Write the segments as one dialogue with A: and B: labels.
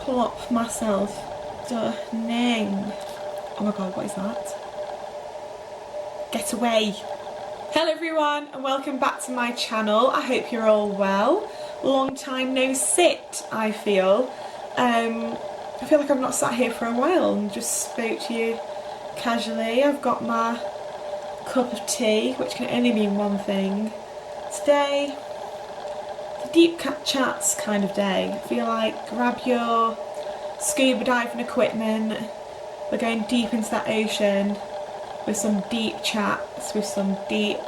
A: plop myself. Stunning. Oh my god, what is that? Get away. Hello everyone and welcome back to my channel. I hope you're all well. Long time no sit, I feel. I feel like I've not sat here for a while and just spoke to you casually. I've got my cup of tea, which can only mean one thing. Today, the deep chats kind of day. I feel like grab your scuba diving equipment. We're going deep into that ocean with some deep chats, with some deep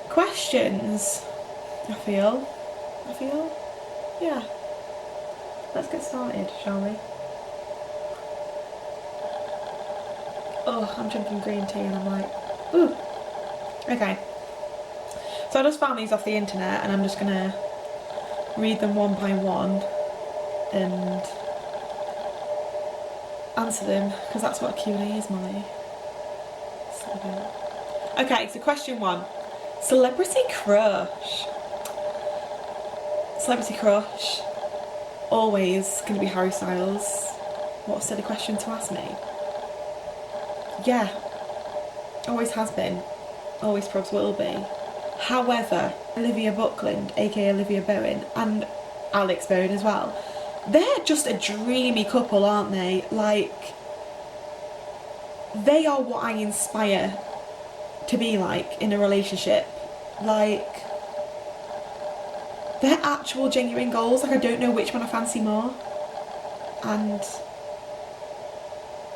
A: questions. I feel. Yeah. Let's get started, shall we? Oh, I'm drinking green tea and I'm like, ooh. Okay. So I just found these off the internet and I'm just gonna read them one by one and answer them, because that's what a Q&A is, Molly. Okay, so question 1. Celebrity crush. Celebrity crush. Always going to be Harry Styles. What a silly question to ask me. Yeah. Always has been. Always probs will be. However, Olivia Buckland, aka Olivia Bowen, and Alex Bowen as well, they're just a dreamy couple, aren't they? Like, they are what I inspire to be like in a relationship. Like, they're actual genuine goals. Like, I don't know which one I fancy more. And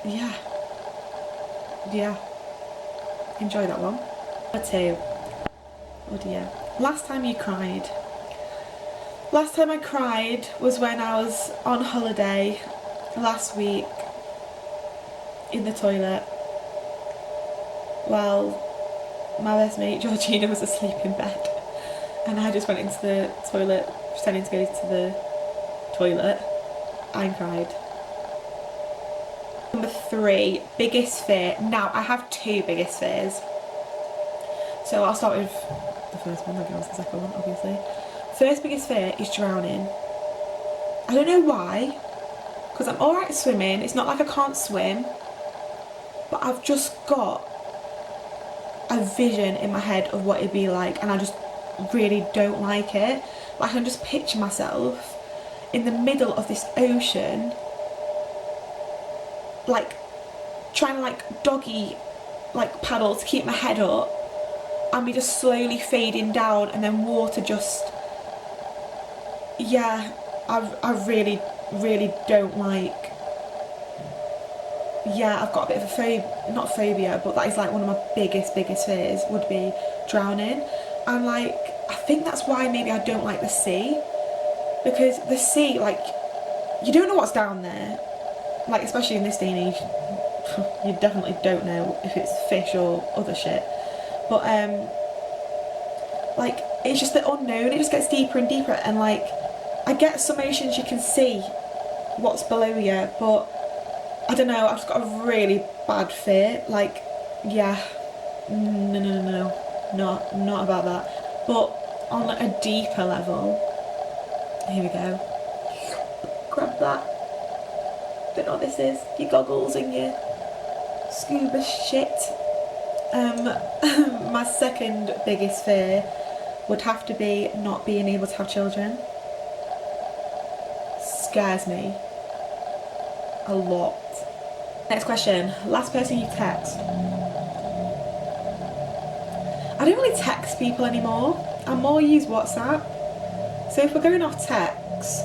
A: yeah, enjoy that one. Number 2. Oh dear. Last time you cried. Last time I cried was when I was on holiday last week in the toilet. Well, my best mate Georgina was asleep in bed and I just went into the toilet pretending to go to the toilet and cried. Number 3, biggest fear. Now, I have 2 biggest fears. So I'll start with the first one, then go on to the second one, obviously. First biggest fear is drowning. I don't know why, because I'm alright at swimming. It's not like I can't swim, but I've just got a vision in my head of what it'd be like, and I just really don't like it. Like, I can just picture myself in the middle of this ocean, like trying to like doggy like paddle to keep my head up, and me just slowly fading down, and then water just, yeah, I really don't like. Yeah, I've got a bit of a not phobia, but that is like one of my biggest fears would be drowning. And like, I think that's why maybe I don't like the sea, because the sea, like, you don't know what's down there. Like, especially in this day and age, you definitely don't know if it's fish or other shit. But like, it's just the unknown. It just gets deeper and deeper, and like, I get some oceans you can see what's below you, but I don't know, I've just got a really bad fear. Like, yeah, no, not about that. But on a deeper level, here we go. Grab that. Don't know what this is. Your goggles and your scuba shit. My second biggest fear would have to be not being able to have children. Scares me a lot. Next question. Last person you text. I don't really text people anymore. I more use WhatsApp. So if we're going off text,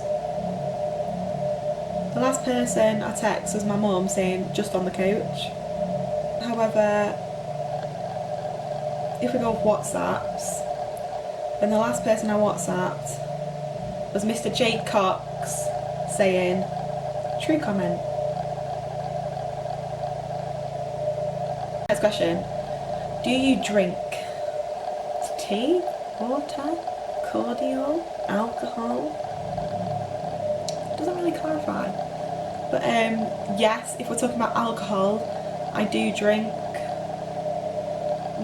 A: the last person I text was my mum saying just on the coach. However, if we go off WhatsApps, then the last person I WhatsApped was Mr. Jake Cox saying true comment. Next question. Do you drink tea, water, cordial, alcohol? Doesn't really clarify. But yes, if we're talking about alcohol, I do drink.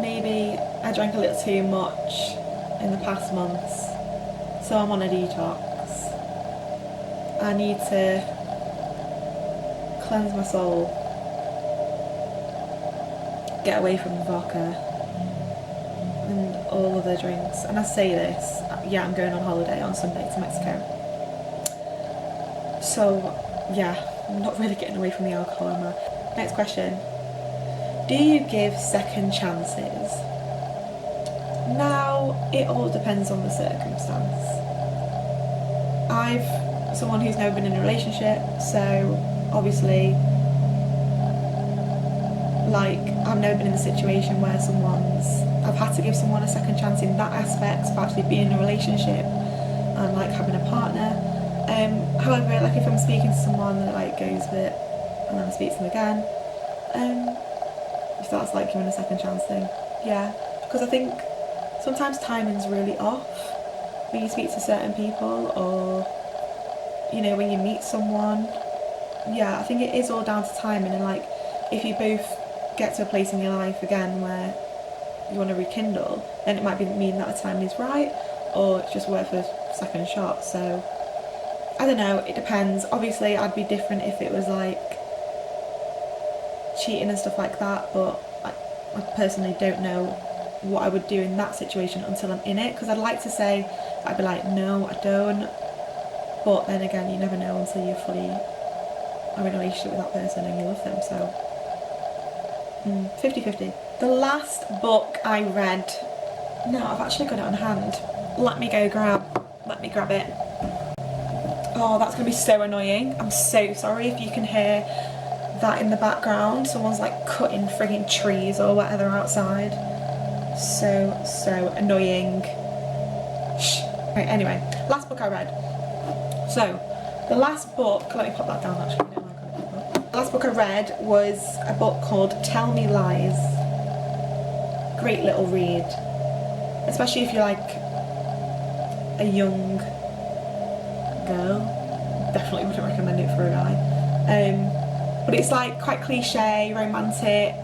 A: Maybe I drank a little too much in the past months, so I'm on a detox. I need to cleanse my soul, get away from vodka and all other drinks. And I say this, yeah, I'm going on holiday on Sunday to Mexico. So, yeah, I'm not really getting away from the alcohol, am I? Next question. Do you give second chances? Now, it all depends on the circumstance. I'm someone who's never been in a relationship, so obviously, like, I've never been in a situation where I've had to give someone a second chance in that aspect of actually being in a relationship and like having a partner. However, like if I'm speaking to someone that like goes with it and then I speak to them again, if that's like giving a second chance thing, yeah, because I think sometimes timing's really off when you speak to certain people, or you know, when you meet someone. Yeah, I think it is all down to timing, and like if you both get to a place in your life again where you want to rekindle, then it might mean that the timing is right, or it's just worth a second shot. So I don't know, it depends. Obviously I'd be different if it was like cheating and stuff like that, but I personally don't know what I would do in that situation until I'm in it, because I'd like to say I'd be like, no, I don't, but then again, you never know until you fully are in a relationship with that person and you love them. So 50-50. The last book I read, no, I've actually got it on hand, let me grab it. Oh, that's gonna be so annoying. I'm so sorry if you can hear that in the background. Someone's like cutting frigging trees or whatever outside. So annoying. Shh. Right, anyway, last book I read. So, the last book, let me pop that down actually, I don't like on it. The last book I read was a book called Tell Me Lies. Great little read. Especially if you're like a young girl. Definitely wouldn't recommend it for a guy. But it's like quite cliche, romantic.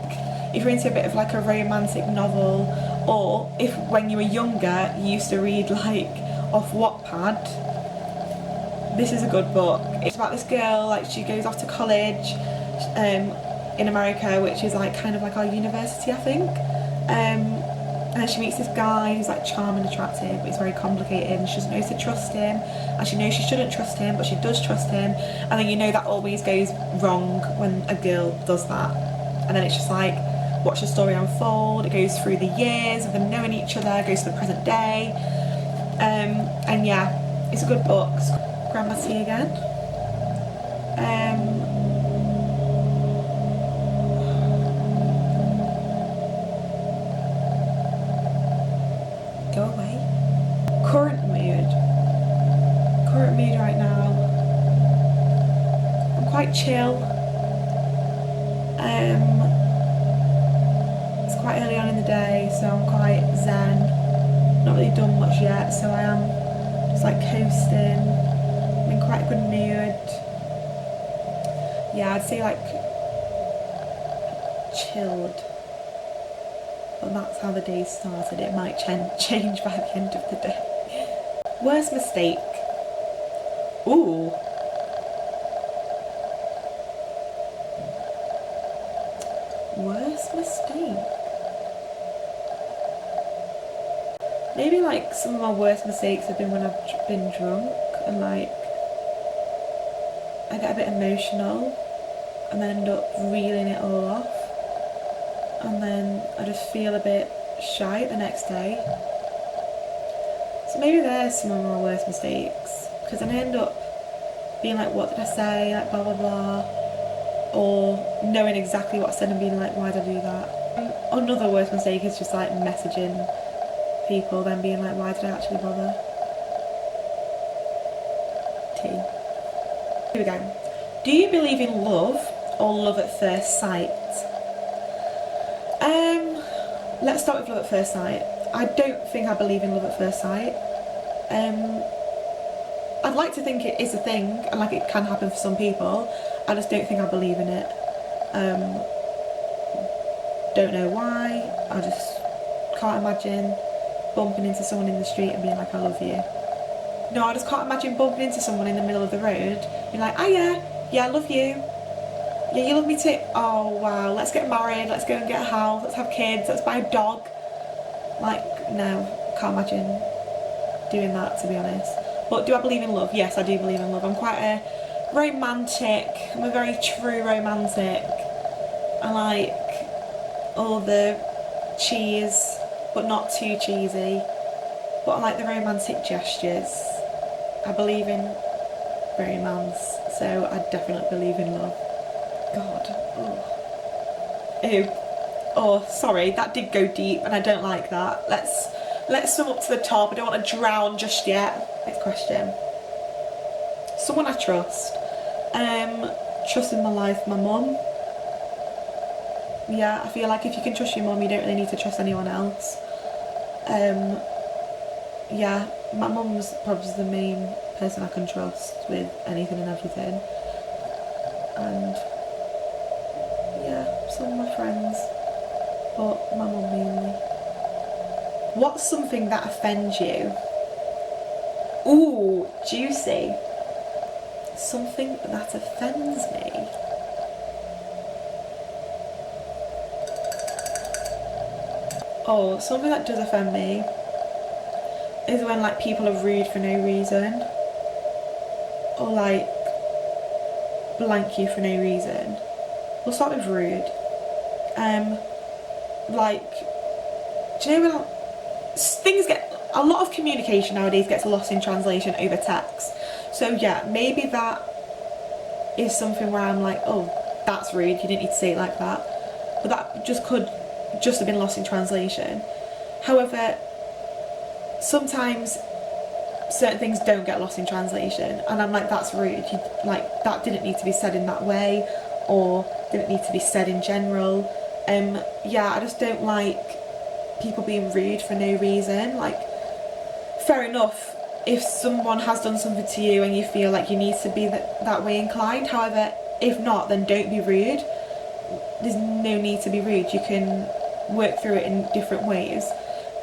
A: If you're into a bit of like a romantic novel, or if when you were younger you used to read like off Wattpad, this is a good book. It's about this girl, like she goes off to college in America, which is like kind of like our university, I think. And she meets this guy who's like charming, attractive, but he's very complicated, and she doesn't know if to trust him, and she knows she shouldn't trust him, but she does trust him. And then you know that always goes wrong when a girl does that. And then it's just like, watch the story unfold. It goes through the years of them knowing each other, goes to the present day. And yeah, it's a good book. Grab my tea again. Go away. Current mood right now. I'm quite chill. It's quite early on in the day, so I'm quite zen. Not really done much yet, so I am just like coasting. I'm in quite a good mood. Yeah, I'd say like chilled. But that's how the day started. It might change by the end of the day. Worst mistake. Ooh. Worst mistake. Maybe like some of my worst mistakes have been when I've been drunk and like I get a bit emotional and then end up reeling it all off, and then I just feel a bit shy the next day. So maybe there's some of my worst mistakes, because then I end up being like, what did I say, like blah blah blah, or knowing exactly what I said and being like, why did I do that? Another worst mistake is just like messaging people then being like, why did I actually bother? Tea. Here we go. Do you believe in love or love at first sight? Let's start with love at first sight. I don't think I believe in love at first sight. I'd like to think it is a thing and like it can happen for some people. I just don't think I believe in it. Don't know why. I just can't imagine bumping into someone in the street and being like, I love you. No, I just can't imagine bumping into someone in the middle of the road, being like, oh yeah, I love you. Yeah, you love me too. Oh wow, let's get married, let's go and get a house, let's have kids, let's buy a dog. Like, no, can't imagine doing that, to be honest. But do I believe in love? Yes, I do believe in love. I'm quite a romantic, I'm a very true romantic. I like all the cheese, but not too cheesy. But I like the romantic gestures. I believe in romance, so I definitely believe in love. God. Oh. Ew. Oh, sorry, that did go deep and I don't like that. Let's swim up to the top. I don't want to drown just yet. Next question. Someone I trust. Trust in my life, my mum. Yeah, I feel like if you can trust your mum, you don't really need to trust anyone else. Yeah, my mum's probably the main person I can trust with anything and everything. And yeah, some of my friends, but my mum mainly. What's something that offends you? Ooh, juicy. Something that offends me. Oh, something that does offend me is when like people are rude for no reason, or like blank you for no reason. We'll start with rude. Like, do you know when things get, a lot of communication nowadays gets lost in translation over text. So yeah, maybe that is something where I'm like, oh, that's rude, you didn't need to say it like that. But that could just have been lost in translation. However, sometimes certain things don't get lost in translation, and I'm like, that's rude. Like, that didn't need to be said in that way, or didn't need to be said in general. Yeah, I just don't like people being rude for no reason. Like, fair enough if someone has done something to you and you feel like you need to be that way inclined. However, if not, then don't be rude. There's no need to be rude. You can work through it in different ways.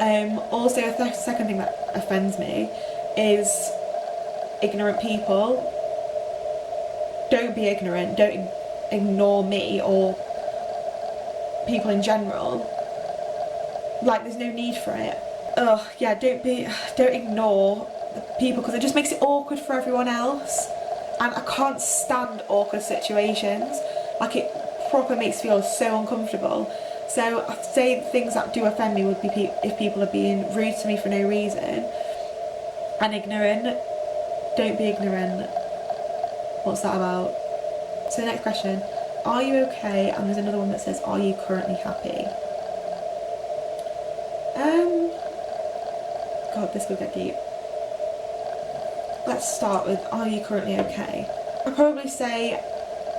A: Also, the second thing that offends me is ignorant people. Don't be ignorant. Don't ignore me or people in general. Like, there's no need for it. Ugh, yeah, don't ignore the people, because it just makes it awkward for everyone else. And I can't stand awkward situations. Like, it proper makes me feel so uncomfortable. So I'd say things that do offend me would be if people are being rude to me for no reason, and ignorant. Don't be ignorant. What's that about? So the next question, are you okay? And there's another one that says, are you currently happy? God, this will get deep. Let's start with, are you currently okay? I'd probably say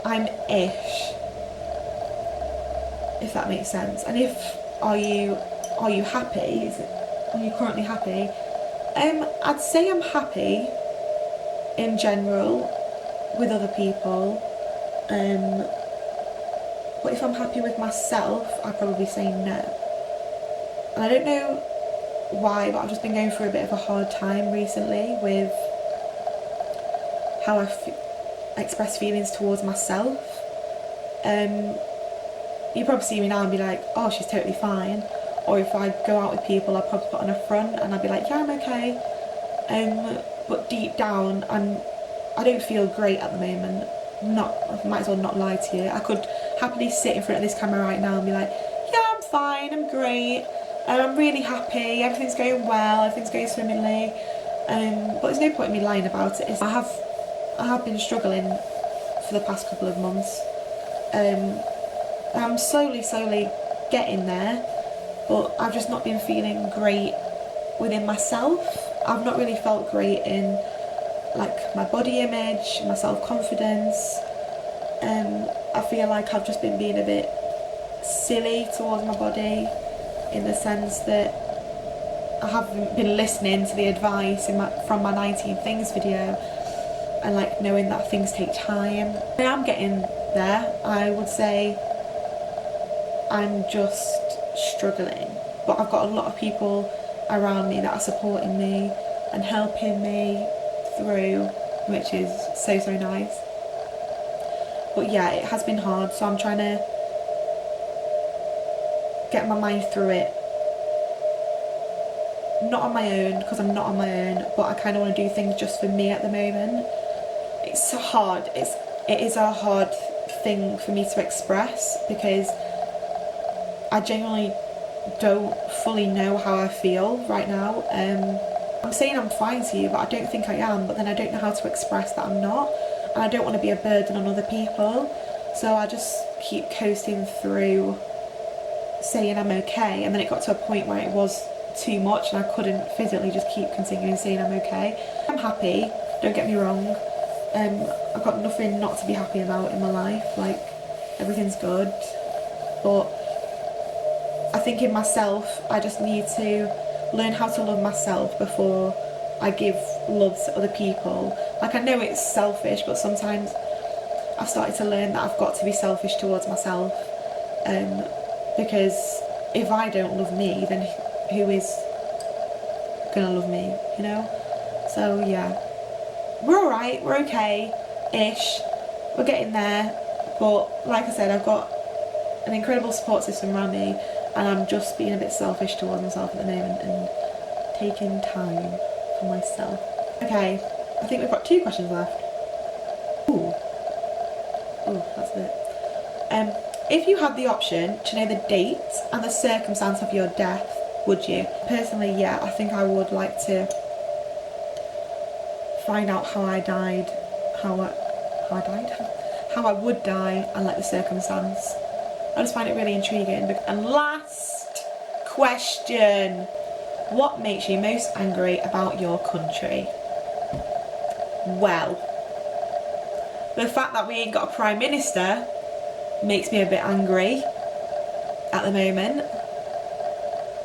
A: I'm ish, if that makes sense. And if are you happy? Are you currently happy? I'd say I'm happy in general with other people. But if I'm happy with myself, I'd probably say no. And I don't know why, but I've just been going through a bit of a hard time recently with how I express feelings towards myself. You probably see me now and be like, oh, she's totally fine. Or if I go out with people, I'll probably put on a front and I'll be like, yeah, I'm okay. But deep down, I don't feel great at the moment. I might as well not lie to you. I could happily sit in front of this camera right now and be like, yeah, I'm fine, I'm great. I'm really happy, everything's going well, everything's going swimmingly. But there's no point in me lying about it. I have been struggling for the past couple of months. I'm slowly getting there, but I've just not been feeling great within myself. I've not really felt great in like my body image, my self-confidence. I feel like I've just been being a bit silly towards my body, in the sense that I haven't been listening to the advice from my 19 things video, and like knowing that things take time. I am getting there. I would say I'm just struggling, but I've got a lot of people around me that are supporting me and helping me through, which is so nice. But yeah, it has been hard, so I'm trying to get my mind through it. Not on my own, because I'm not on my own, but I kind of want to do things just for me at the moment. It's so hard. It is a hard thing for me to express, because I genuinely don't fully know how I feel right now. I'm saying I'm fine to you, but I don't think I am, but then I don't know how to express that I'm not, and I don't want to be a burden on other people, so I just keep coasting through saying I'm okay, and then it got to a point where it was too much and I couldn't physically just keep continuing saying I'm okay. I'm happy, don't get me wrong. I've got nothing not to be happy about in my life, like everything's good, but I think in myself I just need to learn how to love myself before I give love to other people. Like, I know it's selfish, but sometimes I've started to learn that I've got to be selfish towards myself, because if I don't love me, then who is gonna love me, you know? So yeah, we're alright, we're okay-ish, we're getting there, but like I said, I've got an incredible support system around me, and I'm just being a bit selfish towards myself at the moment and taking time for myself. Okay, I think we've got 2 questions left. Ooh, that's it. If you had the option to know the date and the circumstance of your death, would you? Personally, yeah, I think I would like to find out how I died, how I would die, and like the circumstance. I just find it really intriguing. And last question, what makes you most angry about your country? Well, the fact that we ain't got a Prime Minister makes me a bit angry at the moment.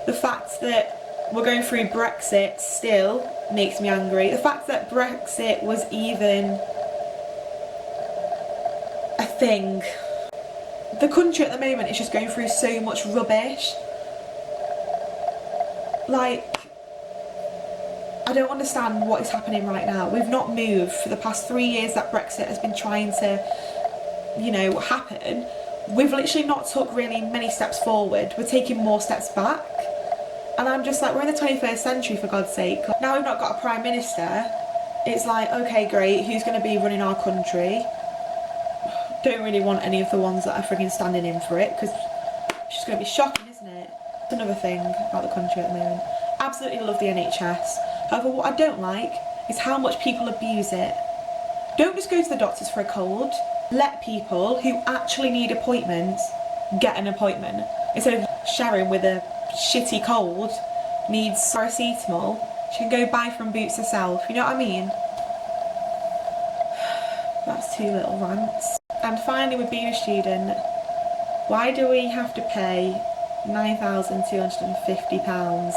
A: The fact that we're going through Brexit still makes me angry. The fact that Brexit was even a thing. The country at the moment is just going through so much rubbish. Like, I don't understand what is happening right now. We've not moved for the past 3 years that Brexit has been trying to, you know, happen. We've literally not took really many steps forward. We're taking more steps back. And I'm just like, we're in the 21st century, for God's sake. Now we've not got a Prime Minister. It's like, okay, great, who's going to be running our country? Don't really want any of the ones that are frigging standing in for it, because it's just going to be shocking, isn't it? It's another thing about the country at the moment. Absolutely love the NHS. However, what I don't like is how much people abuse it. Don't just go to the doctors for a cold. Let people who actually need appointments get an appointment. Instead of Sharon with a shitty cold needs paracetamol, she can go buy from Boots herself, you know what I mean? That's 2 little rants. And finally, with being a student, why do we have to pay £9,250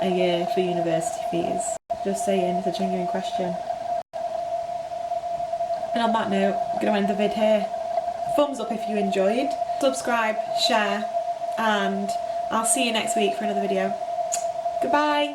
A: a year for university fees? Just saying, it's a genuine question. And on that note, I'm going to end the vid here. Thumbs up if you enjoyed, subscribe, share, and I'll see you next week for another video. Goodbye!